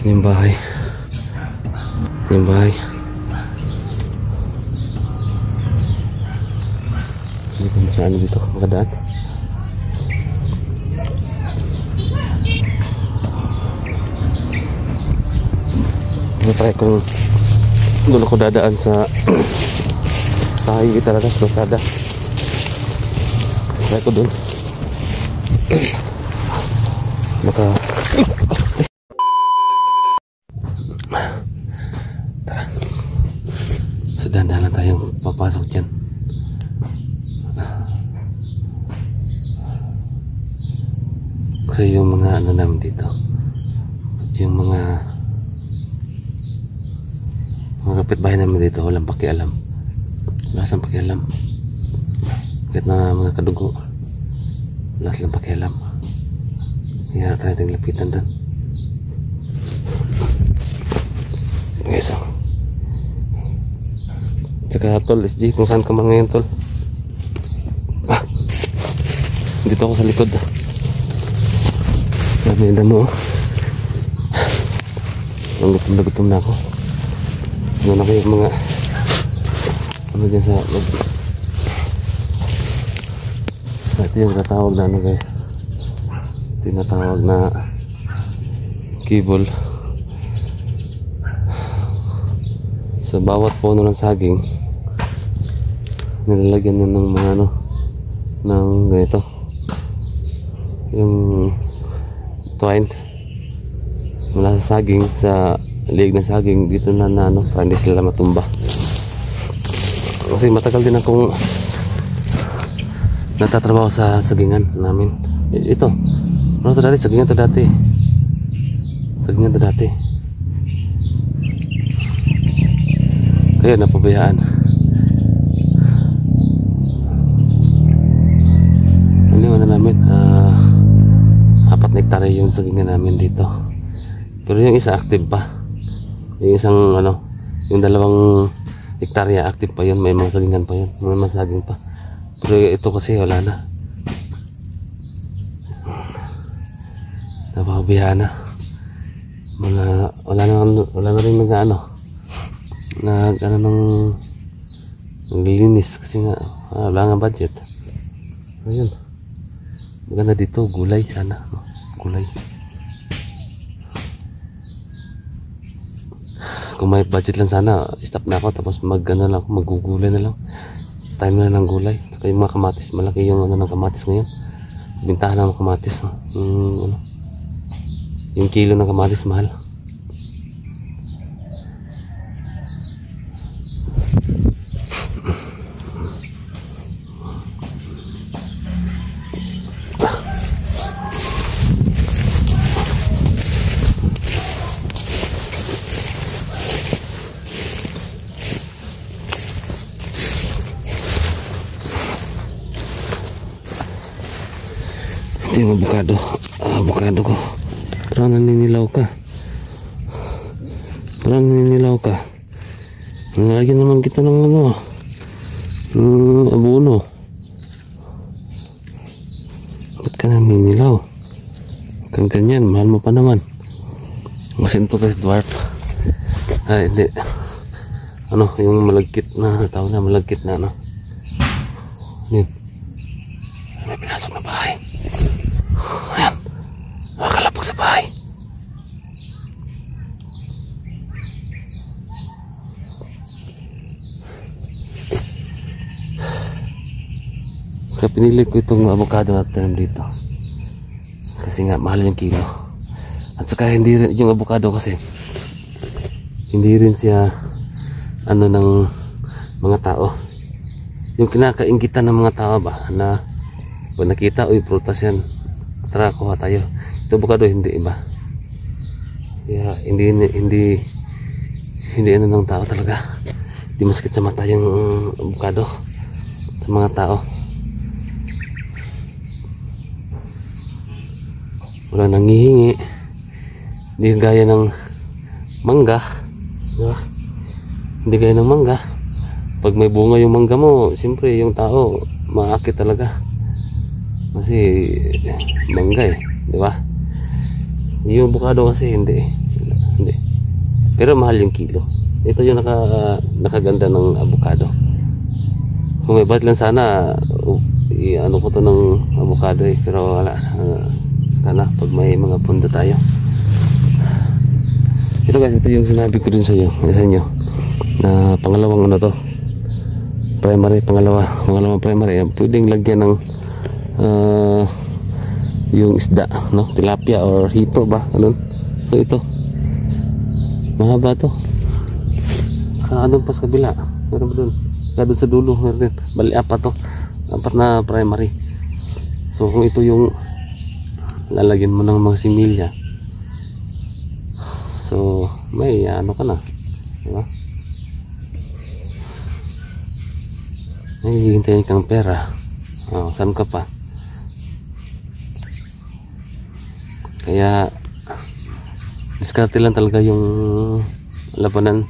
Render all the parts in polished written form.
Yung bahay. Yung bahay. Hindi ko masyado dito makadaan. Try ko doon ako dadaan sa highway talaga sa Lazada. Try ko doon. Baka tara. So dandanan tayong papasok dyan. Kasi yung mga ano namin dito, yung mga kapitbahay namin dito, walang pakialam. Wala silang pakialam. Kahit na mga kadugo, wala silang pakialam. Kaya tayo tayong lapitan doon. Okay, so tsaka tol, SG, kung saan ka man ngayon tol. Dito ako sa likod. Sabi na mo, ang gutom na ako. Ano na kayo mga ano dyan sa loob. Ito yung natawag na ano guys, tinatawag na kibol. Sa bawat puno ng saging nilalagyan na ng mga ano, ng ganito, yung twine mula sa saging, sa liig ng saging dito na ano, para hindi sila matumba. Kasi matagal din akong natatrabaho sa sagingan namin. Ito, ano ito dati? Sagingan ito dati. Sagingan ito dati. Kaya napabayaan. Ano yung ano namin? 4 na hektare yung sagingan namin dito. Pero yung isa active pa. Yung isang ano, yung 2 hektarya active pa yun, may mga sagingan pa yun, may mga saging pa. Pero ito kasi wala na, napapabayaan na. Wala na rin nag ano nung naglilinis kasi nga wala nga budget. Ayun, maganda dito, gulay sana, no? Gulay. Kung may budget lang sana, stop na ako, tapos magugulay na lang. Time na ng gulay. Saka yung mga kamatis, malaki yung ano ng kamatis ngayon. Bintahan ng kamatis, no? Yung kilo ng kamatis mahal. Ito yung avocado ko. Parang naninilaw ka. Nalagyan naman kita ng ano, abono. Ba't ka naninilaw? Kang ganyan, mahal mo pa naman. Kasi ito guys, dwarf. Hindi. Ano, yung malagkit na, tawag na malagkit na ano. Yun. May pinasok na bahay. Ayan, nakakalapag sa bahay. Saka pinili ko itong avocado na tanim dito kasi nga mahal yung kilo. At saka hindi rin yung avocado kasi hindi rin siya ano ng mga tao, yung kinakainggitan ng mga tao ba, na pag nakita, uy, prutas yan, tara kuha tayo. Ito avocado hindi iba. Kaya hindi ano ng tao talaga. Hindi masakit sa mata yung avocado sa mga tao. Wala nang hihingi. Hindi gaya ng mangga, diba? Hindi gaya ng mangga. Pag may bunga yung mangga mo, siyempre yung tao maakit talaga. Kasi mangga eh, di ba? Yung avocado kasi hindi Pero mahal yung kilo. Ito yung nakaganda ng avocado. Kung may budget lang sana, ano ko to ng avocado eh. Pero wala. Sana pag may mga pundo tayo. Ito guys, ito yung sinabi ko din sa inyo na pangalawang ano to, primary, pangalawang primary. Pwedeng lagyan ng yung isda, no? Tilapia or hito ba, ganun. So ito mahaba to. Saka ano pa sa kabila, meron ba dun? Saka dun sa dulo meron din. Bali apat to, apat na primary. So kung ito yung lalagyan mo ng mga similya, so may ano ka na, diba? May hihintayin kang pera. Saan ka pa? Kaya diskarte lang talaga yung labanan.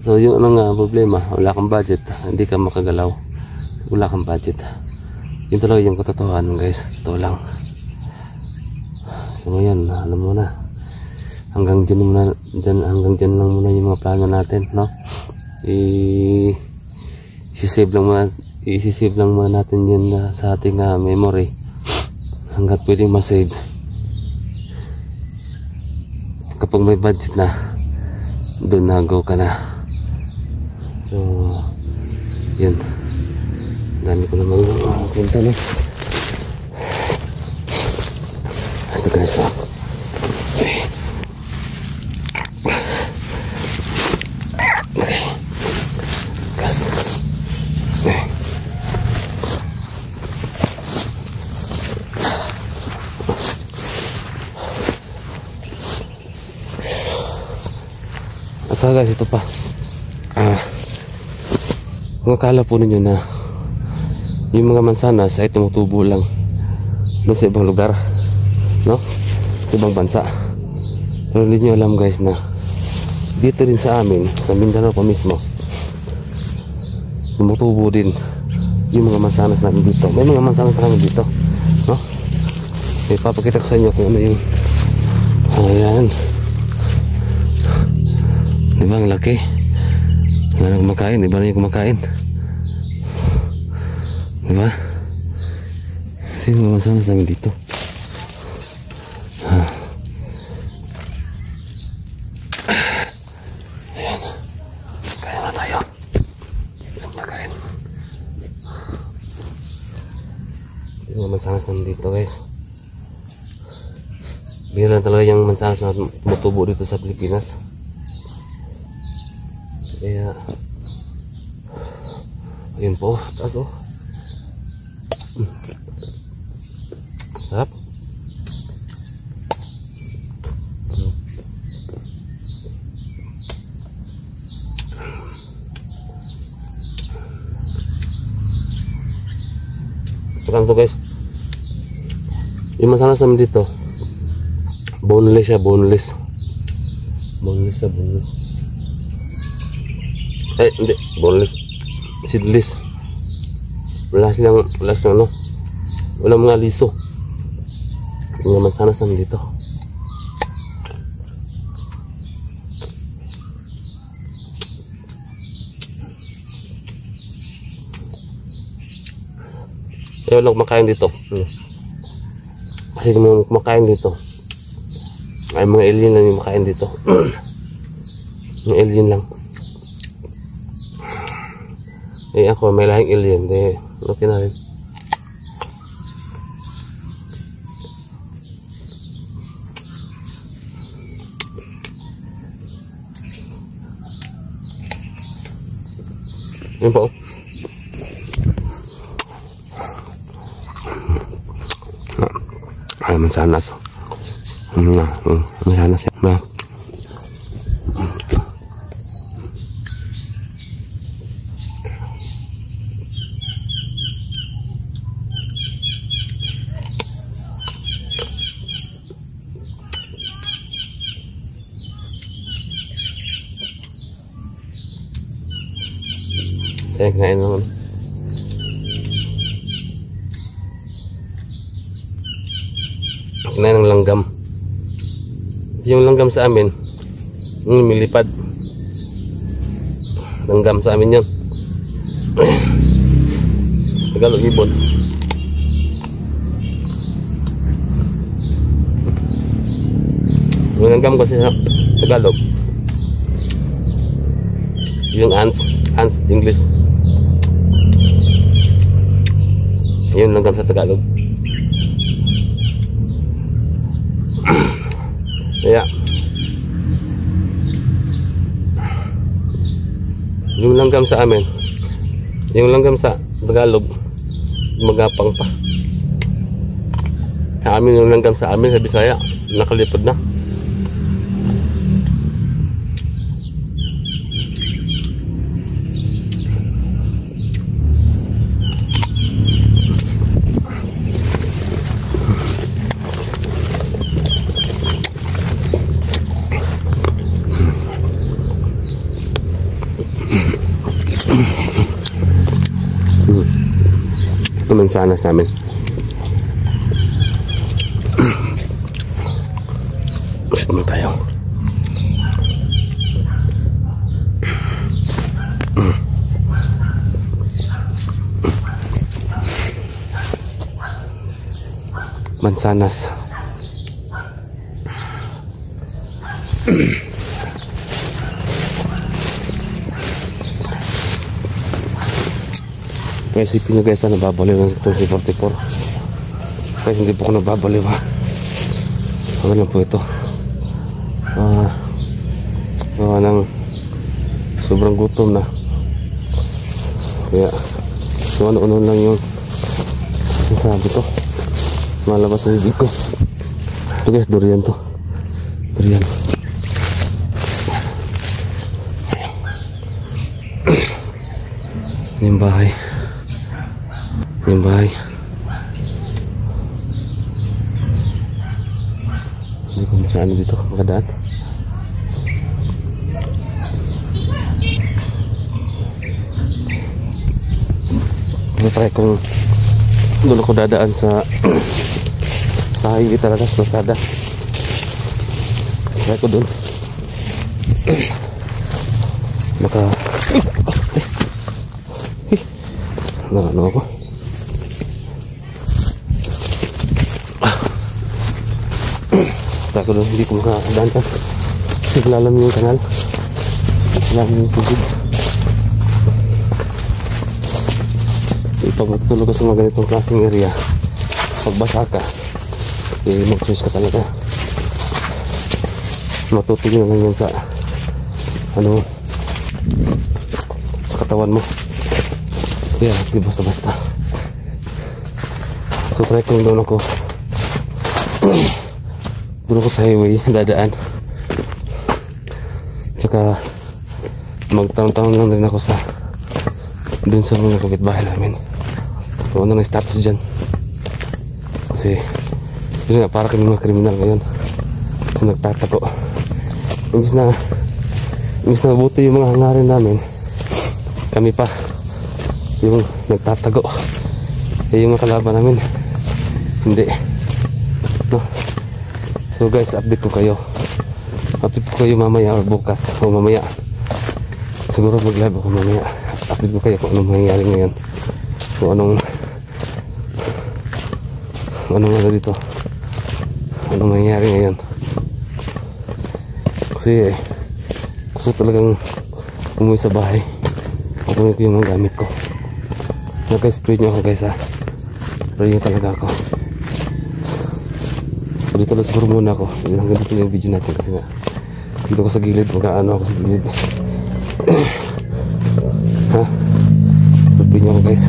So yung ano nga problema, wala kang budget, hindi ka makagalaw, wala kang budget. Yun talaga yung katotohanan guys, ito lang. So ngayon, alam mo na, hanggang dyan lang muna yung mga plano natin, no? Isisave lang muna natin yan sa ating memory hanggat pwedeng masave. Kapag may budget na, doon na go ka na. So yun, dami ko naman punta, no? Ito guys, okay. Gas. Okay. Asa guys, ito pa. Kung akala po ninyo na yung mga mansanas ay tumutubo lang doon sa ibang lugar, no? Sa ibang bansa. Pero hindi nyo alam guys na dito rin sa amin, sa Mindanao pa mismo, tumutubo din yung mga mansanas namin dito. May mga mansanas namin dito, no? Ipapakita ko sa inyo kung ano yung ayan, diba ang laki? Ano kumakain, iba na yung kumakain, diba? Kasi yung mga mansanas namin dito. Ayan, kaya na tayo. Kumakain yung mga mansanas namin dito guys. Bihira talaga yung mansanas na tumutubo dito sa Pilipinas. Kaya ayun po, taas oh. Sarap. Ito guys, yung mansanas namin dito, boneless siya, boneless. Boneless siya, boneless. Hindi, boneless. Seedless. Wala silang ano, wala mga liso. Yung mansanas namin dito. Kaya wala kumakain dito. Kasi kung kumakain dito, ay mga alien lang yung makain dito. Mga alien lang. Eh ako may lahing alien, de okay na rin. Yun po. Ay, mansanas. Mansanas yan. Kaya kinain naman. Kinain ng langgam. Yung langgam sa amin, milipad. Langgam sa amin yun. Tagalog ibon. Yung langgam kasi sa Tagalog, yung ants English. Yun langgam sa Tagalog. Kaya yung langgam sa amin, yung langgam sa Tagalog magapang pa. Sa amin yung langgam sa amin sa Bisaya nakalipad na. Mansanas namin. Gusto mo tayo. Mansanas. Kaya isipin nyo guys, nababaliw ng itong C44. Kaya hindi po ako nababaliw ha. Ano lang po ito. Gawa ng sobrang gutom na. Kaya ano lang yung sabi ko. Malabas sa bibig ko. Ito guys, durian to. Durian. Yung bahay. Yung bahay. Hindi ko masyado dito makadaan. Try kung doon ako dadaan sa highway talaga sa Lazada. Try ko doon. Maka ano ako. Ako doon, hindi ko makakadaan ka kasi lalam yung kanal, lalam yung tubig. Pag matutulog ka sa mga ganitong klaseng area, pagbasa ka mag-choice ka talaga, matutulog na lang yan sa sa katawan mo. Kaya di basta-basta. So try ko doon ako. Doon ako sa highway, dadaan. Tsaka magtaon-taon lang din ako sa doon sa mga kapitbahay namin. Kung ano na status dyan. Kasi yun nga, para kami mga kriminal ngayon. So nagtatago. Imbis na mabuti yung mga hangarin namin, kami pa yung nagtatago. Yung mga kalaban namin hindi, no? So guys, update ko kayo mamaya or bukas o mamaya. Siguro mag-live ako mamaya. Update ko kayo kung anong mangyayari ngayon, kung anong dito, anong mangyayari ngayon. Kasi gusto talagang umuwi sa bahay. Kukunin ko yung mga gamit ko. Naka-spray nyo ako guys ha. Spray nyo talaga ako. So dito lang siguro muna ako. Hanggang dito yung video natin kasi nga dito ko sa gilid. Magkaano ako sa gilid. Ha? Spray nyo ako guys.